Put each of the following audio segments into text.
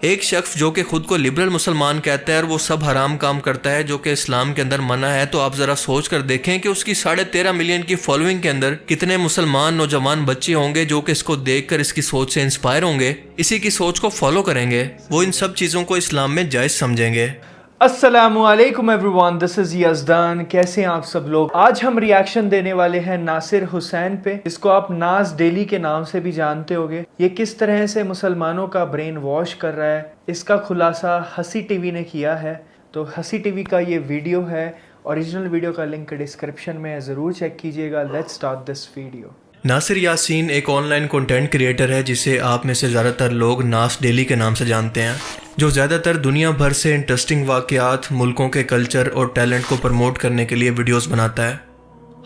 ایک شخص جو کہ خود کو لبرل مسلمان کہتا ہے اور وہ سب حرام کام کرتا ہے جو کہ اسلام کے اندر منع ہے، تو آپ ذرا سوچ کر دیکھیں کہ اس کی 13.5 ملین کی فالوئنگ کے اندر کتنے مسلمان نوجوان بچے ہوں گے جو کہ اس کو دیکھ کر اس کی سوچ سے انسپائر ہوں گے، اسی کی سوچ کو فالو کریں گے، وہ ان سب چیزوں کو اسلام میں جائز سمجھیں گے۔ السلام علیکم ایوری دس از یزدان، کیسے ہیں آپ سب لوگ؟ آج ہم ریاکشن دینے والے ہیں ناصر حسین پہ، جس کو آپ ناز ڈیلی کے نام سے بھی جانتے ہوگے۔ یہ کس طرح سے مسلمانوں کا برین واش کر رہا ہے، اس کا خلاصہ ہنسی ٹی وی نے کیا ہے۔ تو ہنسی ٹی وی کا یہ ویڈیو ہے، اوریجنل ویڈیو کا لنک ڈسکرپشن میں ہے، ضرور چیک کیجیے گا۔ Let's start this video. Nasir Yasin ایک آن لائن کنٹینٹ کریٹر ہے جسے آپ میں سے زیادہ تر لوگ ناس ڈیلی کے نام سے جانتے ہیں، جو زیادہ تر دنیا بھر سے انٹرسٹنگ واقعات، ملکوں کے کلچر اور ٹیلنٹ کو پروموٹ کرنے کے لیے ویڈیوز بناتا ہے۔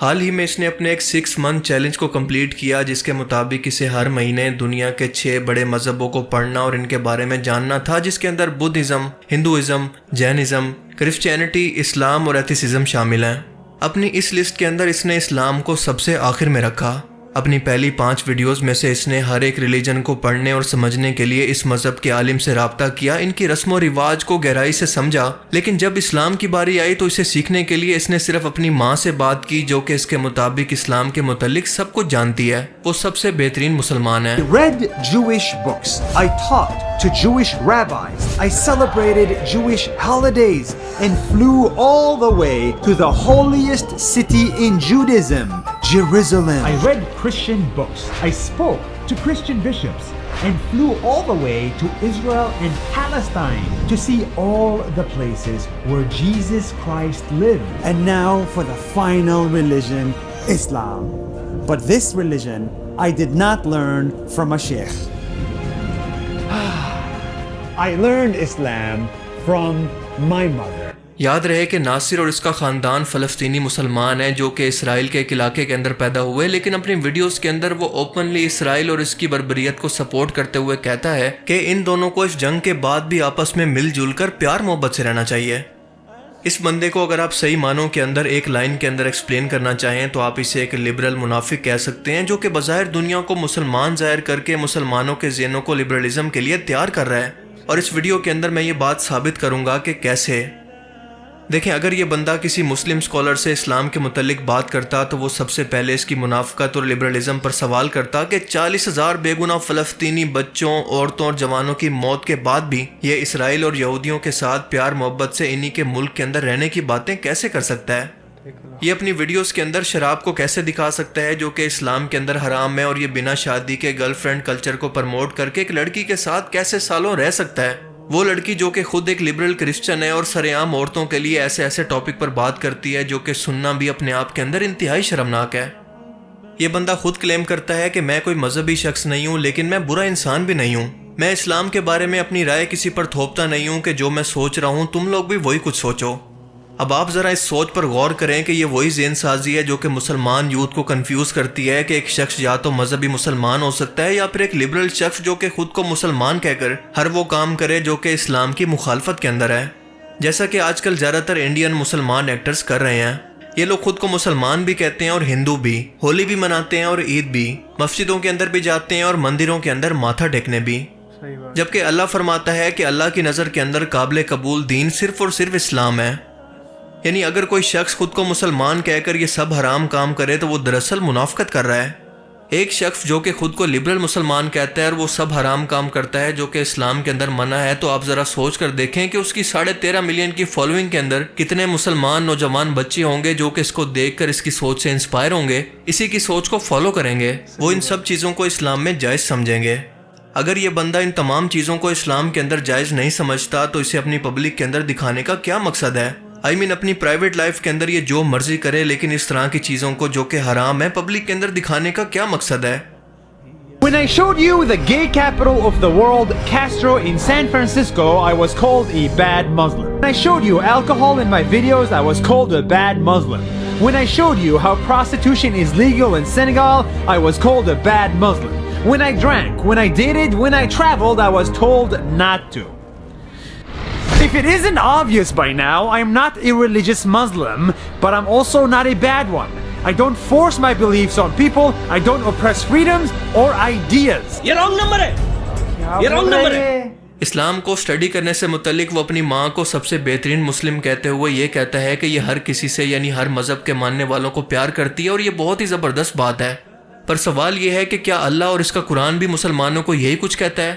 حال ہی میں اس نے اپنے ایک 6 منتھ چیلنج کو کمپلیٹ کیا، جس کے مطابق اسے ہر مہینے دنیا کے 6 بڑے مذہبوں کو پڑھنا اور ان کے بارے میں جاننا تھا، جس کے اندر بدھزم، ہندوازم، جینزم، کرسچینٹی، اسلام اور ایتھیسزم شامل ہیں۔ اپنی اس لسٹ کے اندر اس نے اسلام کو سب سے آخر میں رکھا۔ اپنی پہلی 5 ویڈیوز میں سے اس نے ہر ایک ریلیجن کو پڑھنے اور سمجھنے کے لیے اس مذہب کے عالم سے رابطہ کیا، ان کی رسم و رواج کو گہرائی سے سمجھا، لیکن جب اسلام کی باری آئی تو اسے سیکھنے کے لیے اس نے صرف اپنی ماں سے بات کی، جو کہ اس کے مطابق اسلام کے متعلق سب کچھ جانتی ہے، وہ سب سے بہترین مسلمان ہے۔ I read Jewish books. I talked to Jewish rabbis. I celebrated Jewish holidays and flew all the way to the holiest city in Judaism, Jerusalem. I read Christian books. I spoke to Christian bishops and flew all the way to Israel and Palestine to see all the places where Jesus Christ lived. And now for the final religion, Islam. But this religion I did not learn from a sheikh. I learned Islam from my mother. یاد رہے کہ ناصر اور اس کا خاندان فلسطینی مسلمان ہے جو کہ اسرائیل کے ایک علاقے کے اندر پیدا ہوئے، لیکن اپنی ویڈیوز کے اندر وہ اوپنلی اسرائیل اور اس کی بربریت کو سپورٹ کرتے ہوئے کہتا ہے کہ ان دونوں کو اس جنگ کے بعد بھی آپس میں مل جل کر پیار محبت سے رہنا چاہیے۔ اس بندے کو اگر آپ صحیح معنوں کے اندر ایک لائن کے اندر ایکسپلین کرنا چاہیں تو آپ اسے ایک لبرل منافق کہہ سکتے ہیں، جو کہ بظاہر دنیا کو مسلمان ظاہر کر کے مسلمانوں کے ذہنوں کو لبرلزم کے لیے تیار کر رہا ہے، اور اس ویڈیو کے اندر میں یہ بات ثابت کروں گا کہ کیسے۔ دیکھیں، اگر یہ بندہ کسی مسلم اسکالر سے اسلام کے متعلق بات کرتا تو وہ سب سے پہلے اس کی منافقت اور لبرلزم پر سوال کرتا کہ 40,000 بے گناہ فلسطینی بچوں، عورتوں اور جوانوں کی موت کے بعد بھی یہ اسرائیل اور یہودیوں کے ساتھ پیار محبت سے انہی کے ملک کے اندر رہنے کی باتیں کیسے کر سکتا ہے؟ یہ اپنی ویڈیوز کے اندر شراب کو کیسے دکھا سکتا ہے جو کہ اسلام کے اندر حرام ہے، اور یہ بنا شادی کے گرل فرینڈ کلچر کو پروموٹ کر کے ایک لڑکی کے ساتھ کیسے سالوں رہ سکتا ہے؟ وہ لڑکی جو کہ خود ایک لبرل کرسچن ہے اور سر عام عورتوں کے لیے ایسے ٹاپک پر بات کرتی ہے جو کہ سننا بھی اپنے آپ کے اندر انتہائی شرمناک ہے۔ یہ بندہ خود کلیم کرتا ہے کہ میں کوئی مذہبی شخص نہیں ہوں، لیکن میں برا انسان بھی نہیں ہوں، میں اسلام کے بارے میں اپنی رائے کسی پر تھوپتا نہیں ہوں کہ جو میں سوچ رہا ہوں تم لوگ بھی وہی کچھ سوچو۔ اب آپ ذرا اس سوچ پر غور کریں کہ یہ وہی ذہن سازی ہے جو کہ مسلمان یوتھ کو کنفیوز کرتی ہے کہ ایک شخص یا تو مذہبی مسلمان ہو سکتا ہے یا پھر ایک لبرل شخص جو کہ خود کو مسلمان کہہ کر ہر وہ کام کرے جو کہ اسلام کی مخالفت کے اندر ہے، جیسا کہ آج کل زیادہ تر انڈین مسلمان ایکٹرز کر رہے ہیں۔ یہ لوگ خود کو مسلمان بھی کہتے ہیں اور ہندو بھی، ہولی بھی مناتے ہیں اور عید بھی، مسجدوں کے اندر بھی جاتے ہیں اور مندروں کے اندر ماتھا ٹیکنے بھی، جبکہ اللہ فرماتا ہے کہ اللہ کی نظر کے اندر قابل قبول دین صرف اور صرف اسلام ہے۔ یعنی اگر کوئی شخص خود کو مسلمان کہہ کر یہ سب حرام کام کرے تو وہ دراصل منافقت کر رہا ہے۔ ایک شخص جو کہ خود کو لبرل مسلمان کہتا ہے اور وہ سب حرام کام کرتا ہے جو کہ اسلام کے اندر منع ہے، تو آپ ذرا سوچ کر دیکھیں کہ اس کی 13.5 ملین کی فالوئنگ کے اندر کتنے مسلمان نوجوان بچے ہوں گے جو کہ اس کو دیکھ کر اس کی سوچ سے انسپائر ہوں گے، اسی کی سوچ کو فالو کریں گے، وہ ان سب چیزوں کو اسلام میں جائز سمجھیں گے۔ اگر یہ بندہ ان تمام چیزوں کو اسلام کے اندر جائز نہیں سمجھتا تو اسے اپنی پبلک کے اندر دکھانے کا کیا مقصد ہے؟ اپنی پرائیویٹ لائف کے اندر یہ جو مرضی کرے، لیکن اس طرح کی چیزوں کو جو کہ حرام ہے پبلک کے اندر دکھانے کا کیا مقصد ہے؟ When I showed you the gay capital of the world, Castro in San Francisco, I was called a bad Muslim. When I showed you alcohol in my videos, I was called a bad Muslim. When I showed you how prostitution is legal in Senegal, I was called a bad Muslim. When I drank, when I dated, when I traveled, I was told not to. If it isn't obvious by now, I am not a religious Muslim, but I'm also not a bad one. I don't force my beliefs on people. I don't oppress freedoms or ideas. یہ wrong number ہے، یہ wrong number ہے۔ اسلام کو study کرنے سے متعلق وہ اپنی ماں کو سب سے بہترین مسلم کہتے ہوئے یہ کہتا ہے کہ یہ ہر کسی سے یعنی ہر مذہب کے ماننے والوں کو پیار کرتی ہے اور یہ بہت ہی زبردست بات ہے. پر سوال یہ ہے کہ کیا اللہ اور اس کا قرآن بھی مسلمانوں کو یہی کچھ کہتا ہے؟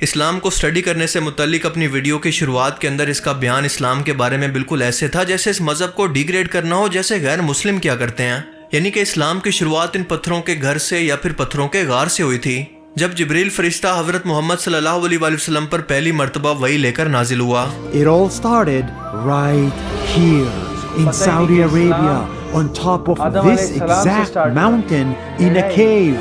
اسلام کو اسٹڈی کرنے سے متعلق اپنی ویڈیو کی شروعات کے اندر اس کا بیان اسلام کے بارے میں بالکل ایسے تھا جیسے اس مذہب کو ڈی گریڈ کرنا ہو جیسے غیر مسلم کیا کرتے ہیں. یعنی کہ اسلام کی شروعات ان پتھروں کے گھر سے یا پھر پتھروں کے غار سے ہوئی تھی جب جبریل فرشتہ حضرت محمد صلی اللہ علیہ وآلہ وسلم پر پہلی مرتبہ وحی لے کر نازل ہوا. It all started right here in Saudi Arabia on top of this exact mountain in a cave.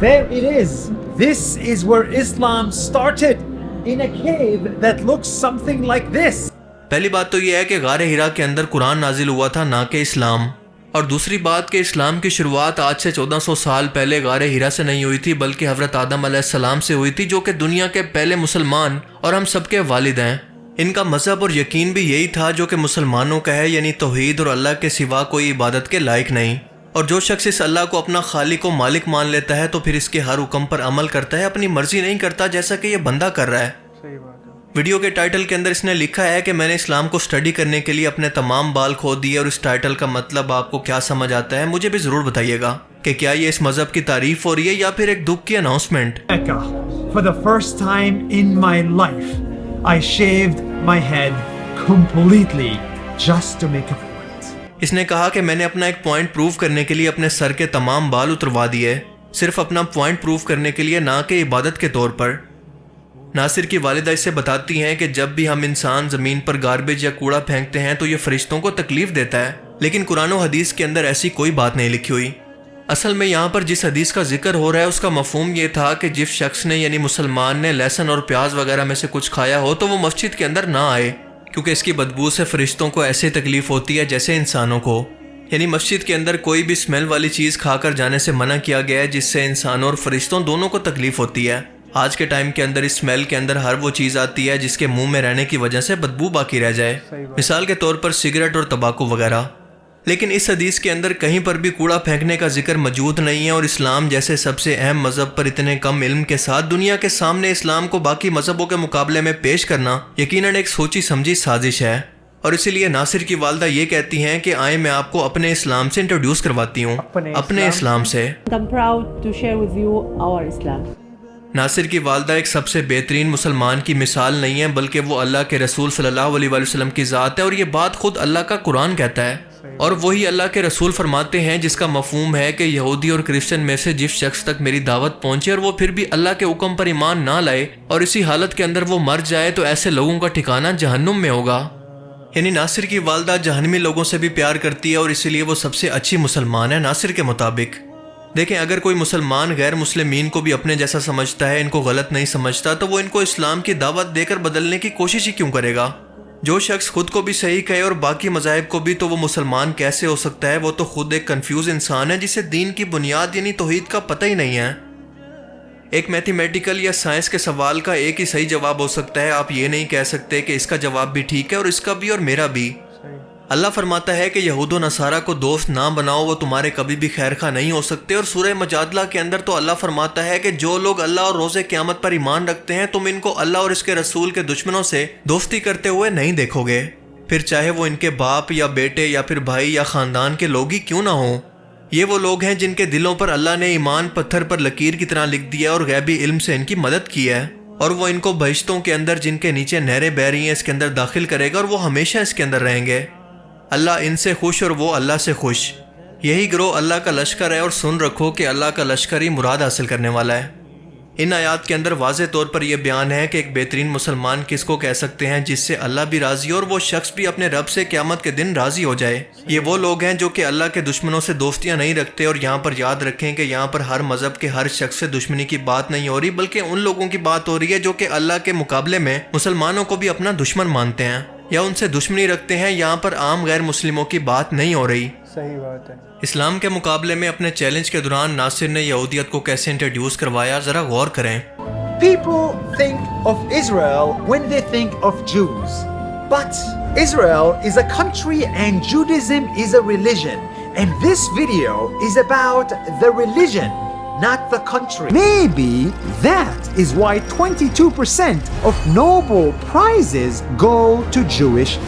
There it is. This is where Islam started in a cave that looks something like this. پہلی بات تو یہ ہے کہ غار ہیرا کے اندر قرآن نازل ہوا تھا نہ کہ اسلام. اور دوسری بات کہ اسلام کی شروعات آج سے 1400 سال پہلے غار ہیرا سے نہیں ہوئی تھی بلکہ حضرت آدم علیہ السلام سے ہوئی تھی جو کہ دنیا کے پہلے مسلمان اور ہم سب کے والد ہیں. ان کا مذہب اور یقین بھی یہی تھا جو کہ مسلمانوں کا ہے یعنی توحید اور اللہ کے سوا کوئی عبادت کے لائق نہیں. اور جو شخص اس اللہ کو اپنا خالق و مالک مان لیتا ہے تو پھر اس کے ہر حکم پر عمل کرتا ہے اپنی مرضی نہیں کرتا جیسا کہ یہ بندہ کر رہا ہے. صحیح بات ہے. ویڈیو کے ٹائٹل کے اندر اس نے لکھا ہے کہ میں نے اسلام کو اسٹڈی کرنے کے لیے اپنے تمام بال کھو دیے اور اس ٹائٹل کا مطلب آپ کو کیا سمجھ آتا ہے مجھے بھی ضرور بتائیے گا کہ کیا یہ اس مذہب کی تعریف ہو رہی ہے یا پھر ایک دکھ کی announcement. Mecca. For the first time in my life, I shaved my head completely just to make a point. اس نے کہا کہ میں نے اپنا ایک پوائنٹ پروف کرنے کے لیے اپنے سر کے تمام بال اتروا دیے صرف اپنا پوائنٹ پروف کرنے کے لیے نہ کہ عبادت کے طور پر. ناصر کی والدہ اس سے بتاتی ہیں کہ جب بھی ہم انسان زمین پر گاربیج یا کوڑا پھینکتے ہیں تو یہ فرشتوں کو تکلیف دیتا ہے لیکن قرآن و حدیث کے اندر ایسی کوئی بات نہیں لکھی ہوئی. اصل میں یہاں پر جس حدیث کا ذکر ہو رہا ہے اس کا مفہوم یہ تھا کہ جس شخص نے یعنی مسلمان نے لہسن اور پیاز وغیرہ میں سے کچھ کھایا ہو تو وہ مسجد کے اندر نہ آئے کیونکہ اس کی بدبو سے فرشتوں کو ایسے تکلیف ہوتی ہے جیسے انسانوں کو. یعنی مسجد کے اندر کوئی بھی اسمیل والی چیز کھا کر جانے سے منع کیا گیا ہے جس سے انسانوں اور فرشتوں دونوں کو تکلیف ہوتی ہے. آج کے ٹائم کے اندر اس اسمیل کے اندر ہر وہ چیز آتی ہے جس کے منہ میں رہنے کی وجہ سے بدبو باقی رہ جائے مثال کے طور پر سگریٹ اور تمباکو وغیرہ. لیکن اس حدیث کے اندر کہیں پر بھی کوڑا پھینکنے کا ذکر موجود نہیں ہے اور اسلام جیسے سب سے اہم مذہب پر اتنے کم علم کے ساتھ دنیا کے سامنے اسلام کو باقی مذہبوں کے مقابلے میں پیش کرنا یقیناً ایک سوچی سمجھی سازش ہے. اور اسی لیے ناصر کی والدہ یہ کہتی ہیں کہ آئیں میں آپ کو اپنے اسلام سے انٹروڈیوس کرواتی ہوں اپنے اسلام سے. I'm proud to share with you our Islam. ناصر کی والدہ ایک سب سے بہترین مسلمان کی مثال نہیں ہے بلکہ وہ اللہ کے رسول صلی اللہ علیہ وآلہ وسلم کی ذات ہے اور یہ بات خود اللہ کا قرآن کہتا ہے. اور وہی اللہ کے رسول فرماتے ہیں جس کا مفہوم ہے کہ یہودی اور کرسچن میں سے جس شخص تک میری دعوت پہنچے اور وہ پھر بھی اللہ کے حکم پر ایمان نہ لائے اور اسی حالت کے اندر وہ مر جائے تو ایسے لوگوں کا ٹھکانہ جہنم میں ہوگا. یعنی ناصر کی والدہ جہنمی لوگوں سے بھی پیار کرتی ہے اور اسی لیے وہ سب سے اچھی مسلمان ہے ناصر کے مطابق. دیکھیں اگر کوئی مسلمان غیر مسلمین کو بھی اپنے جیسا سمجھتا ہے ان کو غلط نہیں سمجھتا تو وہ ان کو اسلام کی دعوت دے کر بدلنے کی کوشش ہی کیوں کرے گا. جو شخص خود کو بھی صحیح کہے اور باقی مذاہب کو بھی تو وہ مسلمان کیسے ہو سکتا ہے. وہ تو خود ایک کنفیوز انسان ہے جسے دین کی بنیاد یعنی توحید کا پتہ ہی نہیں ہے. ایک میتھمیٹیکل یا سائنس کے سوال کا ایک ہی صحیح جواب ہو سکتا ہے. آپ یہ نہیں کہہ سکتے کہ اس کا جواب بھی ٹھیک ہے اور اس کا بھی اور میرا بھی. اللہ فرماتا ہے کہ یہود و نصارہ کو دوست نہ بناؤ وہ تمہارے کبھی بھی خیر خواہ نہیں ہو سکتے. اور سورہ مجادلہ کے اندر تو اللہ فرماتا ہے کہ جو لوگ اللہ اور روز قیامت پر ایمان رکھتے ہیں تم ان کو اللہ اور اس کے رسول کے دشمنوں سے دوستی کرتے ہوئے نہیں دیکھو گے پھر چاہے وہ ان کے باپ یا بیٹے یا پھر بھائی یا خاندان کے لوگ ہی کیوں نہ ہوں. یہ وہ لوگ ہیں جن کے دلوں پر اللہ نے ایمان پتھر پر لکیر کی طرح لکھ دیا اور غیبی علم سے ان کی مدد کی ہے اور وہ ان کو بہشتوں کے اندر جن کے نیچے نہریں بہ رہی ہیں اس کے اندر داخل کرے گا اور وہ ہمیشہ اس کے اندر رہیں گے. اللہ ان سے خوش اور وہ اللہ سے خوش. یہی گروہ اللہ کا لشکر ہے اور سن رکھو کہ اللہ کا لشکر ہی مراد حاصل کرنے والا ہے. ان آیات کے اندر واضح طور پر یہ بیان ہے کہ ایک بہترین مسلمان کس کو کہہ سکتے ہیں جس سے اللہ بھی راضی ہو اور وہ شخص بھی اپنے رب سے قیامت کے دن راضی ہو جائے. یہ وہ لوگ ہیں جو کہ اللہ کے دشمنوں سے دوستیاں نہیں رکھتے. اور یہاں پر یاد رکھیں کہ یہاں پر ہر مذہب کے ہر شخص سے دشمنی کی بات نہیں ہو رہی بلکہ ان لوگوں کی بات ہو رہی ہے جو کہ اللہ کے مقابلے میں مسلمانوں کو بھی اپنا دشمن مانتے ہیں یا ان سے دشمنی رکھتے ہیں. یہاں پر عام غیر مسلموں کی بات نہیں ہو رہی. صحیح بات ہے. اسلام کے مقابلے میں اپنے چیلنج کے دوران ناصر نے یہودیت کو کیسے انٹروڈیوس کروایا ذرا غور کریں. People think of Israel when they think of Jews. But Israel is a country and Judaism is a religion. And this video is about the religion, not the country. Maybe that is why 22% of Nobel Prizes go to Jewish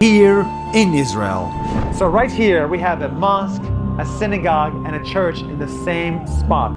Here in Israel. So right here we have a mosque, a synagogue and a church in the same spot.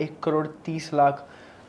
1,30,00,000